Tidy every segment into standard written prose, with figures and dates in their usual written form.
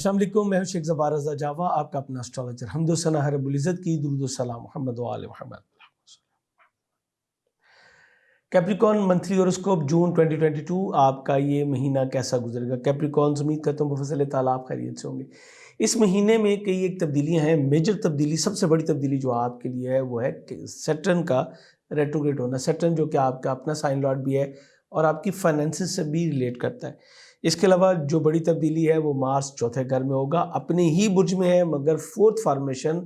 अस्सलाम वालेकुम, मैं हूं शेख ज़फ़ार रज़ा जावा, आपका अपना एस्ट्रोलॉजर। हम्दो सना है रब्बुल इज़्ज़त की, दुरूद व सलाम मुहम्मद व आले मुहम्मद। कैप्रिकॉर्न मंथली हॉरोस्कोप जून 2022, आपका ये महीना कैसा गुजरेगा? कैप्रिकॉर्न, उम्मीद करता हूँ मुफस्सल ताला आप खैरियत से होंगे। इस महीने में कई एक तब्दीलियाँ हैं। मेजर तब्दीली, सबसे बड़ी तब्दीली जो आपके लिए है वो है कि सैटर्न का रेट्रोग्रेड होना। सैटर्न जो कि आपका अपना साइन लॉर्ड भी है और आपकी फाइनेंसिस से भी रिलेट करता है। इसके अलावा जो बड़ी तब्दीली है वो मार्स चौथे घर में होगा, अपने ही बुर्ज में है, मगर फोर्थ फॉर्मेशन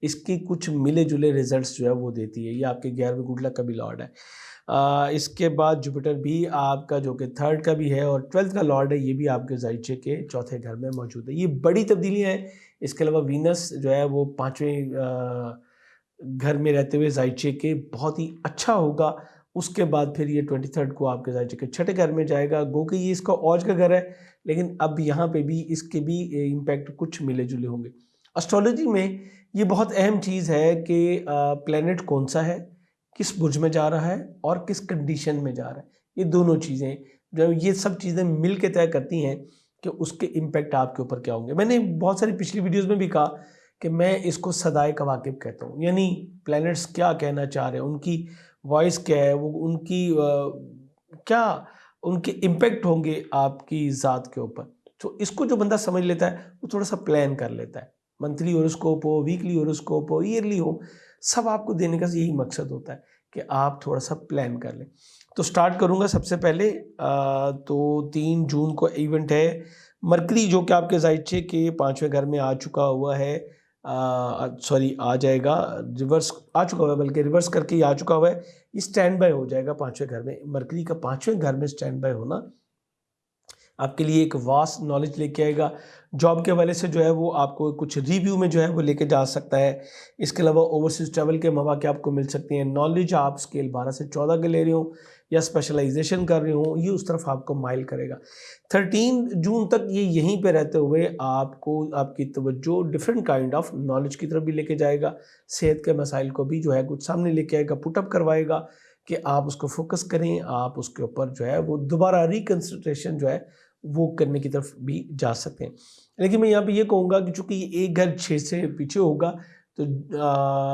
इसकी कुछ मिले जुले रिजल्ट्स जो है वो देती है। ये आपके 11वें गुड लक का भी लॉर्ड है। इसके बाद जुपिटर भी आपका जो कि थर्ड का भी है और 12th का लॉर्ड है, ये भी आपके ज़ाइचे के चौथे घर में मौजूद है। ये बड़ी तब्दीलियाँ हैं। इसके अलावा वीनस जो है वो 5वें घर में रहते हुए ज़ाइचे के बहुत ही अच्छा होगा। उसके बाद फिर ये 23rd को आपके ज़ाइचे के छठे घर में जाएगा। गो कि ये इसका औज का घर है, लेकिन अब यहाँ पे भी इसके भी इम्पैक्ट कुछ मिले जुले होंगे। एस्ट्रोलॉजी में ये बहुत अहम चीज़ है कि प्लैनेट कौन सा है, किस बुर्ज में जा रहा है और किस कंडीशन में जा रहा है। ये दोनों चीज़ें, जब ये सब चीज़ें मिल के तय करती हैं कि उसके इम्पैक्ट आपके ऊपर क्या होंगे। मैंने बहुत सारी पिछली वीडियोज़ में भी कहा कि मैं इसको सदाए कवाकिब कहता हूँ, यानी प्लैनेट्स क्या कहना चाह रहे हैं, उनकी वॉइस क्या है, वो उनकी क्या उनके इम्पैक्ट होंगे आपकी ज़ात के ऊपर। तो इसको जो बंदा समझ लेता है वो थोड़ा सा प्लान कर लेता है। मंथली हॉरोस्कोप हो, वीकली हॉरोस्कोप हो, ईयरली हो, सब आपको देने का यही मकसद होता है कि आप थोड़ा सा प्लान कर लें। तो स्टार्ट करूँगा सबसे पहले। तो 3 जून को इवेंट है। मरकरी जो कि आपके ज़ाइचे के 5वें घर में आ चुका हुआ है, सॉरी आ जाएगा, रिवर्स आ चुका हुआ है, बल्कि रिवर्स करके ही आ चुका हुआ है। ये स्टैंड बाय हो जाएगा 5वें घर में। मरकरी का 5वें घर में स्टैंड बाय होना आपके लिए एक वास्ट नॉलेज लेके आएगा। जॉब के हवाले से जो है वो आपको कुछ रिव्यू में जो है वो लेके जा सकता है। इसके अलावा ओवरसीज ट्रैवल के मौके आपको मिल सकते हैं। नॉलेज आप स्केल 12 से 14 के ले रहे हो या स्पेशलाइजेशन कर रहे हो, ये उस तरफ आपको माइल करेगा। 13 जून तक ये यहीं पे रहते हुए आपको आपकी तवज्जो डिफरेंट काइंड ऑफ नॉलेज की तरफ भी लेके जाएगा। सेहत के मसाइल को भी जो है कुछ सामने लेके आएगा, पुटअप करवाएगा कि आप उसको फोकस करें, आप उसके ऊपर जो है वो दोबारा रिकंसिडरेशन जो है वो करने की तरफ भी जा सकते हैं। लेकिन मैं यहाँ पे ये कहूँगा कि चूँकि ये एक घर 6 से पीछे होगा, तो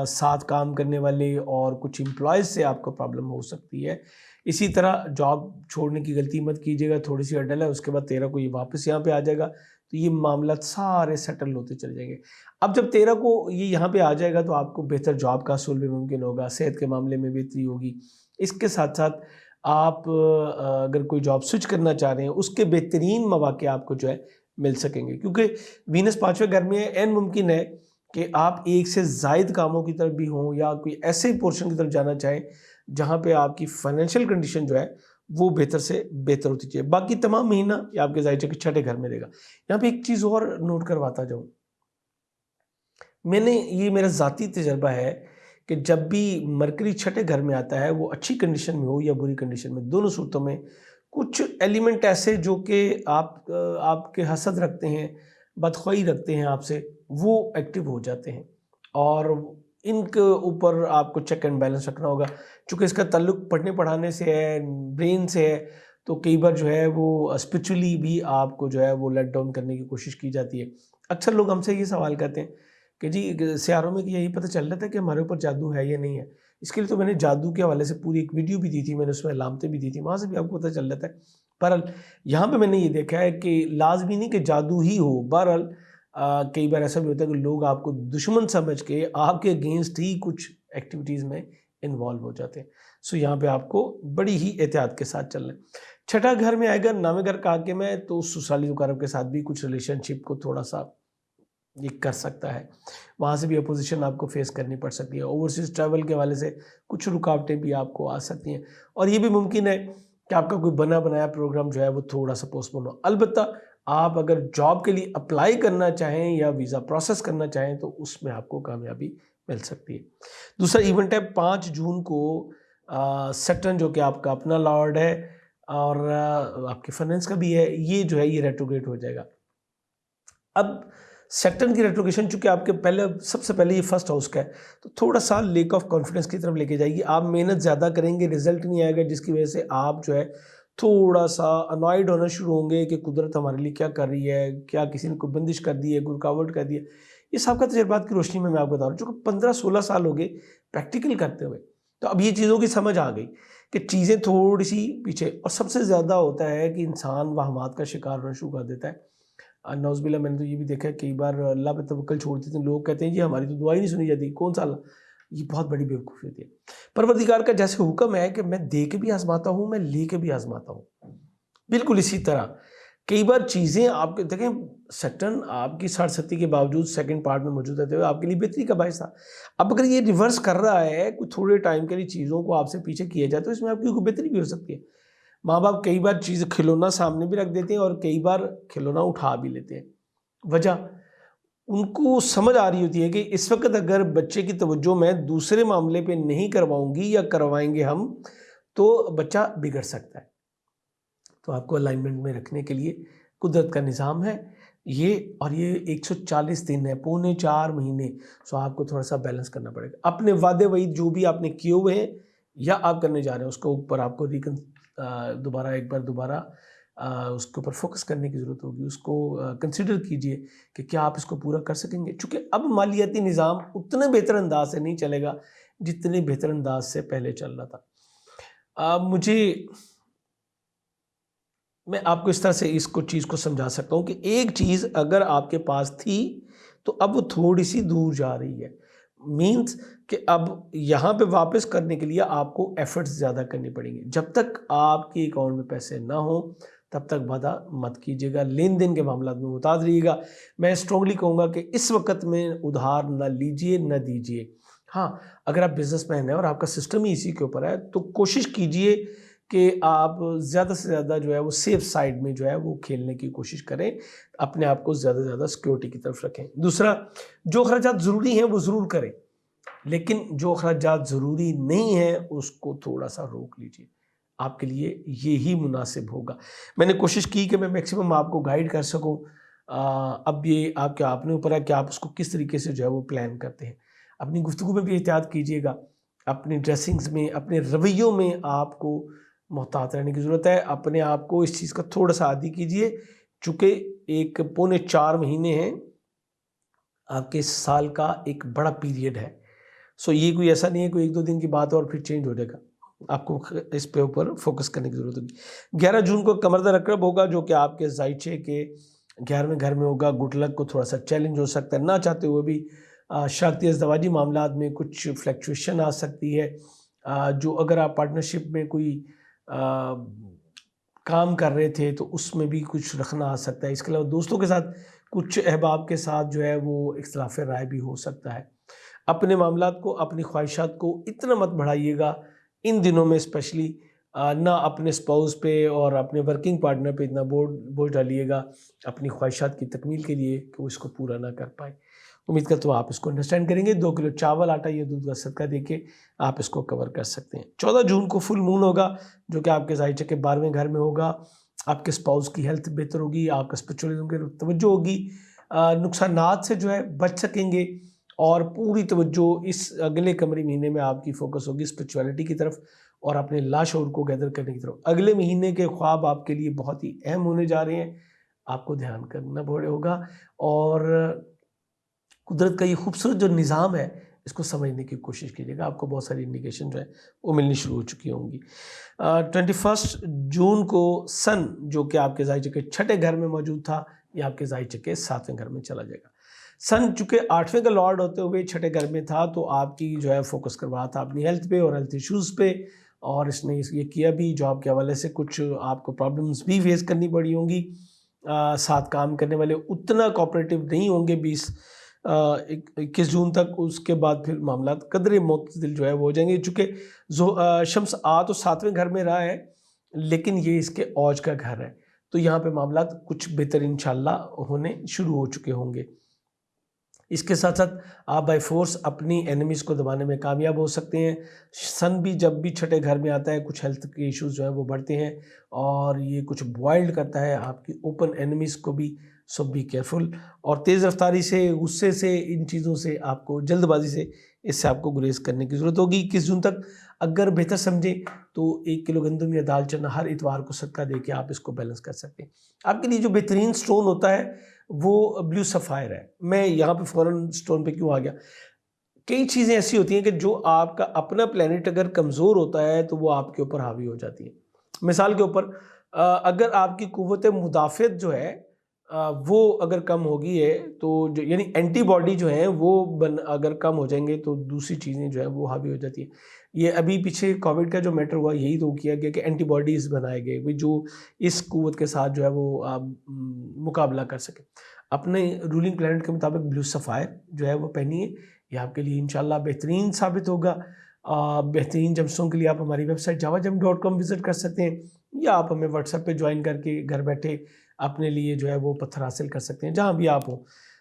साथ काम करने वाले और कुछ एम्प्लॉयज़ से आपको प्रॉब्लम हो सकती है। इसी तरह जॉब छोड़ने की गलती मत कीजिएगा, थोड़ी सी अडल है, उसके बाद 13 को ये वापस यहाँ पे आ जाएगा, तो ये मामला सारे सेटल होते चले जाएंगे। अब जब 13 को ये यहाँ पे आ जाएगा तो आपको बेहतर जॉब का हसूल भी मुमकिन होगा, सेहत के मामले में बेहतरी होगी। इसके साथ साथ आप अगर कोई जॉब स्विच करना चाह रहे हैं, उसके बेहतरीन मौके आपको जो है मिल सकेंगे, क्योंकि वीनस 5वें घर में है। एन मुमकिन है कि आप एक से ज़ायद कामों की तरफ भी हों या कोई ऐसे पोर्शन की तरफ जाना चाहें जहां पे आपकी फाइनेंशियल कंडीशन जो है वो बेहतर से बेहतर होती चाहिए। बाकी तमाम महीना ये आपके ज़ायचे के छठे घर में रहेगा। यहाँ पे एक चीज़ और नोट करवाता जाऊँ, ये मेरा ज़ाती तजर्बा है कि जब भी मरकरी छठे घर में आता है, वो अच्छी कंडीशन में हो या बुरी कंडीशन में, दोनों सूरतों में कुछ एलिमेंट ऐसे जो कि आपके हसद रखते हैं, बदख्वाही रखते हैं आपसे, वो एक्टिव हो जाते हैं और इनके ऊपर आपको चेक एंड बैलेंस रखना होगा। चूँकि इसका ताल्लुक पढ़ने पढ़ाने से है, ब्रेन से है, तो कई बार जो है वो स्पिरिचुअली भी आपको जो है वो लेट डाउन करने की कोशिश की जाती है। अक्सर लोग हमसे ये सवाल करते हैं कि जी सियारों में यही पता चल रहा था कि हमारे ऊपर जादू है या नहीं है। इसके लिए तो मैंने जादू के हवाले से पूरी एक वीडियो भी दी थी, मैंने उसमें अलामतें भी दी थी, वहाँ से भी आपको पता चल रहा था। बहरहाल यहाँ पे मैंने ये देखा है कि लाजमी नहीं कि जादू ही हो। बहरहाल कई बार ऐसा भी होता है कि लोग आपको दुश्मन समझ के आपके अगेंस्ट ही कुछ एक्टिविटीज़ में इन्वॉल्व हो जाते हैं। सो यहाँ पे आपको बड़ी ही एहतियात के साथ चलना है। छठा घर में आएगा 9वें घर का आके में, तो ससुराली मुकारब के साथ भी कुछ रिलेशनशिप को थोड़ा सा ये कर सकता है, वहाँ से भी अपोजिशन आपको फेस करनी पड़ सकती है। ओवरसीज ट्रैवल के हवाले से कुछ रुकावटें भी आपको आ सकती हैं और ये भी मुमकिन है कि आपका कोई बना बनाया प्रोग्राम जो है वो थोड़ा सा पोस्टपोन हो। अलबत्ता आप अगर जॉब के लिए अप्लाई करना चाहें या वीज़ा प्रोसेस करना चाहें तो उसमें आपको कामयाबी मिल सकती है। दूसरा इवेंट है 5 जून को सैटर्न जो कि आपका अपना लॉर्ड है और आपके फाइनेंस का भी है, ये जो है ये रेट्रोग्रेड हो जाएगा। अब सैटर्न की रेट्रोग्रेशन चूंकि आपके सबसे पहले ये फर्स्ट हाउस का है, तो थोड़ा सा लेक ऑफ कॉन्फिडेंस की तरफ लेके जाएगी। आप मेहनत ज़्यादा करेंगे, रिजल्ट नहीं आएगा, जिसकी वजह से आप जो है थोड़ा सा अनॉयड होना शुरू होंगे कि कुदरत हमारे लिए क्या कर रही है, क्या किसी ने कोई बंदिश कर दी है, कोई रुकावट कर दी है। ये सबका तजुर्बात की रोशनी में मैं आपको बता रहा हूँ, जो 15-16 साल हो गए प्रैक्टिकल करते हुए, तो अब ये चीज़ों की समझ आ गई कि चीज़ें थोड़ी सी पीछे। और सबसे ज़्यादा होता है कि इंसान वहमात का शिकार होना शुरू कर देता है। नौज़ुबिल्लाह, मैंने तो ये भी देखा है कई बार अल्लाह पे तवक्कल छोड़ देते हैं लोग, कहते हैं जी हमारी तो दुआ ही नहीं सुनी जाती, कौन सा अल्लाह। ये बहुत बड़ी बेवकूफ़ी होती है। परवरदिगार का जैसे हुक्म है कि मैं दे के भी आजमाता हूँ, मैं ले के भी आजमाता हूँ, बिल्कुल इसी तरह कई बार चीज़ें आपके देखें, सैटर्न आपकी 60 के बावजूद सेकंड पार्ट में मौजूद रहते हुए आपके लिए बेहतरी का बायस था। अब अगर ये रिवर्स कर रहा है, कोई थोड़े टाइम के लिए चीज़ों को आपसे पीछे किया जाए, तो इसमें आपकी कोई बेहतरी भी हो सकती है। माँ बाप कई बार चीज़ खिलौना सामने भी रख देते हैं और कई बार खिलौना उठा भी लेते हैं। वजह, उनको समझ आ रही होती है कि इस वक्त अगर बच्चे की तवज्जो मैं दूसरे मामले पे नहीं करवाऊंगी या करवाएंगे हम, तो बच्चा बिगड़ सकता है। तो आपको अलाइनमेंट में रखने के लिए कुदरत का निज़ाम है ये, और ये 140 दिन है, पौने 4 महीने। सो आपको थोड़ा सा बैलेंस करना पड़ेगा। अपने वादे वही जो भी आपने किए हुए हैं या आप करने जा रहे हैं, उसके ऊपर आपको दोबारा उसके ऊपर फोकस करने की ज़रूरत होगी। उसको कंसिडर कीजिए कि क्या आप इसको पूरा कर सकेंगे, चूँकि अब मालियाती निज़ाम उतने बेहतर अंदाज से नहीं चलेगा जितने बेहतर अंदाज से पहले चल रहा था। मैं आपको इस तरह से इसको चीज़ को समझा सकता हूँ कि एक चीज़ अगर आपके पास थी तो अब वो थोड़ी सी दूर जा रही है। मीन्स कि अब यहाँ पे वापस करने के लिए आपको एफर्ट्स ज़्यादा करनी पड़ेंगे। जब तक आपके अकाउंट में पैसे ना हो तब तक वादा मत कीजिएगा। लेन देन के मामला में मुताज रहिएगा। मैं स्ट्रॉन्गली कहूँगा कि इस वक्त में उधार न लीजिए, न दीजिए। हाँ, अगर आप बिजनेसमैन हैं और आपका सिस्टम ही इसी के ऊपर है तो कोशिश कीजिए कि आप ज़्यादा से ज़्यादा जो है वो सेफ साइड में जो है वो खेलने की कोशिश करें, अपने आप को ज़्यादा से ज़्यादा सिक्योरिटी की तरफ रखें। दूसरा, जो खर्चात ज़रूरी हैं वो ज़रूर करें, लेकिन जो खर्चात ज़रूरी नहीं हैं उसको थोड़ा सा रोक लीजिए। आपके लिए ये ही मुनासिब होगा। मैंने कोशिश की कि मैं मैक्सिमम आपको गाइड कर सकूं। अब ये आपके अपने ऊपर है कि आप उसको किस तरीके से जो है वो प्लान करते हैं। अपनी गुफ्तगू में भी एहतियात कीजिएगा, अपनी ड्रेसिंग्स में, अपने रवैयों में आपको मोहतात रहने की ज़रूरत है। अपने आप को इस चीज़ का थोड़ा सा आदी कीजिए, चूँकि एक पौने 4 महीने हैं, आपके साल का एक बड़ा पीरियड है। सो ये कोई ऐसा नहीं है कोई 1-2 दिन की बात है और फिर चेंज हो जाएगा। आपको इस पे ऊपर फोकस करने की ज़रूरत होगी। 11 जून को कमर अक़रब होगा जो कि आपके ज़ाइचे के 11वें घर में होगा। गुड लक को थोड़ा सा चैलेंज हो सकता है, ना चाहते हुए भी शादी अज़दवाजी मामलात में कुछ फ्लक्चुएशन आ सकती है। जो अगर आप पार्टनरशिप में कोई काम कर रहे थे तो उसमें भी कुछ रखना आ सकता है। इसके अलावा दोस्तों के साथ, कुछ अहबाब के साथ जो है वो इख्तिलाफ़ राय भी हो सकता है। अपने मामलात को, अपनी ख्वाहिशात को इतना मत बढ़ाइएगा इन दिनों में स्पेशली। ना अपने स्पाउस पे और अपने वर्किंग पार्टनर पे इतना बोझ डालिएगा अपनी ख्वाहिशात की तकमील के लिए कि वो इसको पूरा ना कर पाए। उम्मीद करता हूँ आप इसको अंडरस्टैंड करेंगे। 2 किलो चावल, आटा या दूध का सदका देके आप इसको कवर कर सकते हैं। 14 जून को फुल मून होगा जो कि आपके ज़ाइचे के 12वें घर में होगा। आपके स्पाउस की हेल्थ बेहतर होगी, आपका स्पिरिचुअलिज्म की तवज्जो होगी, नुकसानात से जो है बच सकेंगे और पूरी तवज्जो इस अगले कमरी महीने में आपकी फोकस होगी स्पिरिचुअलिटी की तरफ और अपने लाशऊर को गैदर करने की तरफ। अगले महीने के ख्वाब आपके लिए बहुत ही अहम होने जा रहे हैं, आपको ध्यान करना होगा और कुदरत का ये खूबसूरत जो निज़ाम है इसको समझने की कोशिश कीजिएगा। आपको बहुत सारी इंडिकेशन जो है वो मिलनी शुरू हो चुकी होंगी। 21 जून को सन जो कि आपके ज़ाइचे के 6ठे घर में मौजूद था, ये आपके ज़ाइचे के 7वें घर में चला जाएगा। सन चूँकि 8वें का लॉर्ड होते हुए 6ठे घर में था तो आपकी जो है फोकस कर रहा था अपनी हेल्थ पे और हेल्थ इश्यूज़ पे, और इसने ये किया भी। जॉब के हवाले से कुछ आपको प्रॉब्लम्स भी फेस करनी पड़ी होंगी। साथ काम करने वाले उतना कोऑपरेटिव नहीं होंगे 21 जून तक। उसके बाद फिर मामलात कदरे मुतदिल जो है वो हो जाएंगे। चूँकि शम्स तो 7वें घर में रहा है लेकिन ये इसके औज का घर है, तो यहाँ पे मामलात कुछ बेहतर इंशाल्लाह होने शुरू हो चुके होंगे। इसके साथ साथ आप बाय फोर्स अपनी एनिमीज़ को दबाने में कामयाब हो सकते हैं। सन भी जब भी 6ठे घर में आता है कुछ हेल्थ के इश्यूज़ जो है वो बढ़ते हैं और ये कुछ बॉइल्ड करता है आपकी ओपन एनिमीज़ को भी। सो बी केयरफुल और तेज़ रफ्तारी से, गुस्से से, इन चीज़ों से आपको, जल्दबाजी से, इससे आपको गुरेज करने की ज़रूरत होगी। 21 जून तक अगर बेहतर समझें तो 1 किलो गंदम या दाल चना हर इतवार को सदका दे के आप इसको बैलेंस कर सकते हैं। आपके लिए जो बेहतरीन स्टोन होता है वो ब्लू सफ़ायर है। मैं यहाँ पे फ़ौरन स्टोन पे क्यों आ गया, कई चीज़ें ऐसी होती हैं कि जो आपका अपना प्लैनेट अगर कमज़ोर होता है तो वो आपके ऊपर हावी हो जाती है। मिसाल के ऊपर अगर आपकी कुव्वत मुदाफ़ियत जो है वो अगर कम हो गई है तो जो यानी एंटीबॉडी जो है वो अगर कम हो जाएंगे तो दूसरी चीज़ें जो है वो हावी हो जाती है। ये अभी पीछे कोविड का जो मैटर हुआ यही तो किया गया कि एंटीबॉडीज़ बनाए गए भाई जो इस कुव्वत के साथ जो है वो मुकाबला कर सके। अपने रूलिंग प्लैनेट के मुताबिक ब्लू सफ़ायर जो है वो पहनिए, ये आपके लिए इंशाल्लाह बेहतरीन साबित होगा। बेहतरीन जमसों के लिए आप हमारी वेबसाइट jawajam.com विज़िट कर सकते हैं या आप हमें व्हाट्सएप पे ज्वाइन करके घर बैठे अपने लिए जो है वो पत्थर हासिल कर सकते हैं जहाँ भी आप हों।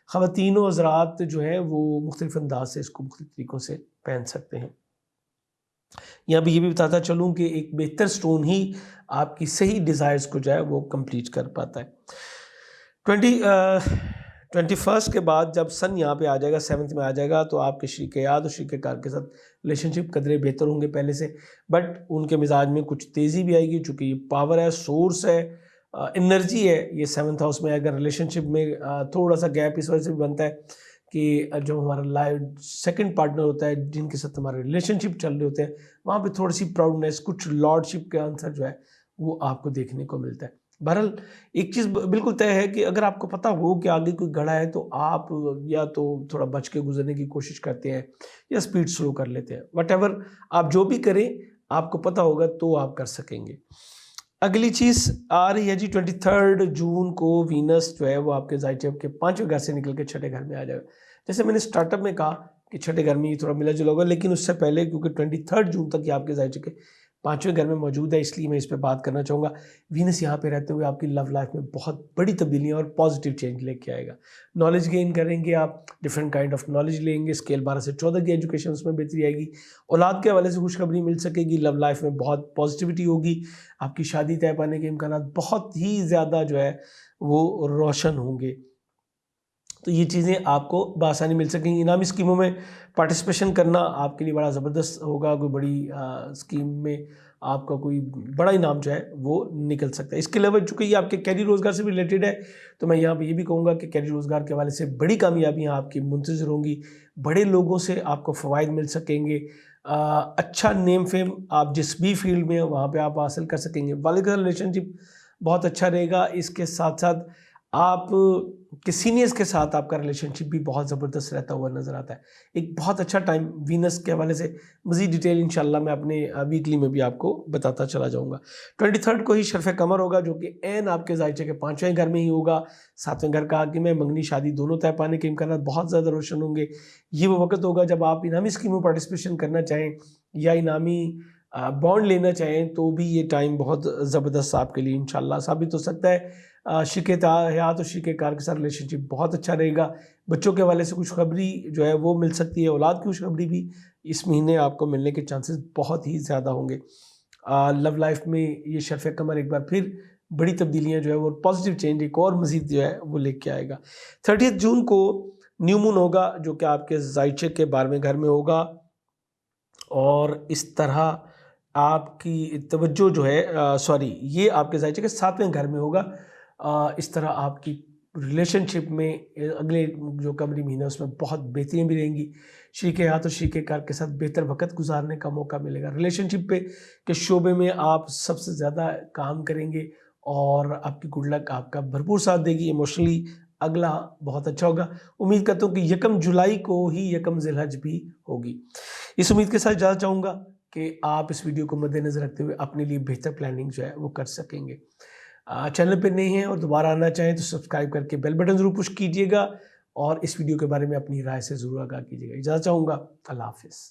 ख़वातीन व हज़रात जो हैं वो मुख्तलिफ़ अंदाज से इसको मुख्तलिफ़ तरीक़ों से पहन सकते हैं। यहाँ पे ये भी बताता चलूँ कि एक बेहतर स्टोन ही आपकी सही डिज़ायर्स को जो है वो कंप्लीट कर पाता है। 21st के बाद जब सन यहाँ पे आ जाएगा 7th में आ जाएगा तो आपके शरीक याद और शरीक कार के साथ रिलेशनशिप कदरे बेहतर होंगे पहले से, बट उनके मिजाज में कुछ तेज़ी भी आएगी चूँकि ये पावर है, सोर्स है, एनर्जी है। ये 7th हाउस में अगर रिलेशनशिप में थोड़ा सा गैप इस वजह से भी बनता है कि जो हमारा लाइफ सेकंड पार्टनर होता है जिनके साथ हमारे रिलेशनशिप चल रहे होते हैं वहाँ पे थोड़ी सी प्राउडनेस, कुछ लॉर्डशिप का आंसर जो है वो आपको देखने को मिलता है। बहरहाल एक चीज़ बिल्कुल तय है कि अगर आपको पता हो कि आगे कोई गड़ा है तो आप या तो थोड़ा बच के गुजरने की कोशिश करते हैं या स्पीड स्लो कर लेते हैं। वटेवर आप जो भी करें आपको पता होगा तो आप कर सकेंगे। अगली चीज़ आ रही है जी 23 जून को वीनस जो है वो आपके ज़ाइचेव के 5वें घर से निकल के छठे घर में आ जाएगा। जैसे मैंने स्टार्टअप में कहा कि छठे घर में ये थोड़ा मिला जुला होगा, लेकिन उससे पहले क्योंकि 23 जून तक ये आपके ज़ाइचेव के 5वें घर में मौजूद है इसलिए मैं इस पर बात करना चाहूँगा। वीनस यहाँ पे रहते हुए आपकी लव लाइफ में बहुत बड़ी तब्दीलियाँ और पॉजिटिव चेंज लेके आएगा। नॉलेज गेन करेंगे आप, डिफरेंट काइंड ऑफ नॉलेज लेंगे, स्केल 12 से 14 की एजुकेशन उसमें बेहतरी आएगी, औलाद के हवाले से खुशखबरी मिल सकेगी, लव लाइफ में बहुत पॉजिटिविटी होगी, आपकी शादी तय पाने के इम्कान बहुत ही ज़्यादा जो है वो रोशन होंगे। तो ये चीज़ें आपको बआसानी मिल सकेंगी। इनामी स्कीमों में पार्टिसिपेशन करना आपके लिए बड़ा ज़बरदस्त होगा। कोई बड़ी स्कीम में आपका कोई बड़ा इनाम जो है वो निकल सकता है। इसके अलावा चूँकि ये आपके कैरियर रोज़गार से भी रिलेटेड है तो मैं यहाँ पे ये भी कहूँगा कि कैरियर रोज़गार के हवाले से बड़ी कामयाबियाँ आपकी मुंतज़िर होंगी। बड़े लोगों से आपको फ़वाइद मिल सकेंगे। अच्छा नेम फेम आप जिस भी फील्ड में वहाँ पर आप हासिल कर सकेंगे। वालिद का रिलेशनशिप बहुत अच्छा रहेगा। इसके साथ साथ आप के सीनियर्स के साथ आपका रिलेशनशिप भी बहुत ज़बरदस्त रहता हुआ नज़र आता है। एक बहुत अच्छा टाइम वीनस के हवाले से मज़ीद डिटेल इंशाल्लाह मैं अपने वीकली में भी आपको बताता चला जाऊँगा। 23 को ही शरफ़ कमर होगा जो कि ऐन आपके ज़ाइचे के 5वें घर में ही होगा। 7वें घर का आगे में मंगनी शादी दोनों तय पाने के इम्कान बहुत ज़्यादा रोशन होंगे। ये वो वक़्त होगा जब आप इनामी स्कीम में पार्टिसिपेशन करना चाहें या इनामी बॉन्ड लेना चाहें तो भी ये टाइम बहुत ज़बरदस्त आपके लिए इंशाल्लाह साबित हो सकता है। शरीक हयात और शरीक कार के साथ रिलेशनशिप बहुत अच्छा रहेगा। बच्चों के हवाले से खुशखबरी जो है वो मिल सकती है। औलाद की खुशखबरी भी इस महीने आपको मिलने के चांसेस बहुत ही ज़्यादा होंगे। लव लाइफ में ये शरफ़ कमर एक बार फिर बड़ी तब्दीलियाँ जो है वो पॉजिटिव चेंज एक और मज़ीद जो है वो लेके आएगा। 30 जून को न्यू मून होगा जो कि आपके ज़ाइचे के 12वें घर में होगा और इस तरह आपकी तवज्जो जो है ये आपके ज़ाइचे के 7वें घर में होगा। इस तरह आपकी रिलेशनशिप में अगले जो कमरी महीना उसमें बहुत बेहतरीन भी रहेंगी। शरीक हयात और शरीक कार के साथ बेहतर वक़्त गुजारने का मौका मिलेगा। रिलेशनशिप पे के शोबे में आप सबसे ज़्यादा काम करेंगे और आपकी गुड लक आपका भरपूर साथ देगी। इमोशनली अगला बहुत अच्छा होगा। उम्मीद करता हूँ कि 1 जुलाई को ही 1 ज़िलहज भी होगी। इस उम्मीद के साथ जाना चाहूँगा कि आप इस वीडियो को मद्देनज़र रखते हुए अपने लिए बेहतर प्लानिंग जो है वो कर सकेंगे। चैनल पे नए हैं और दोबारा आना चाहें तो सब्सक्राइब करके बेल बटन ज़रूर पुश कीजिएगा और इस वीडियो के बारे में अपनी राय से ज़रूर आगाह कीजिएगा। इजाज़त चाहूँगा। अल्लाह हाफ़िज़।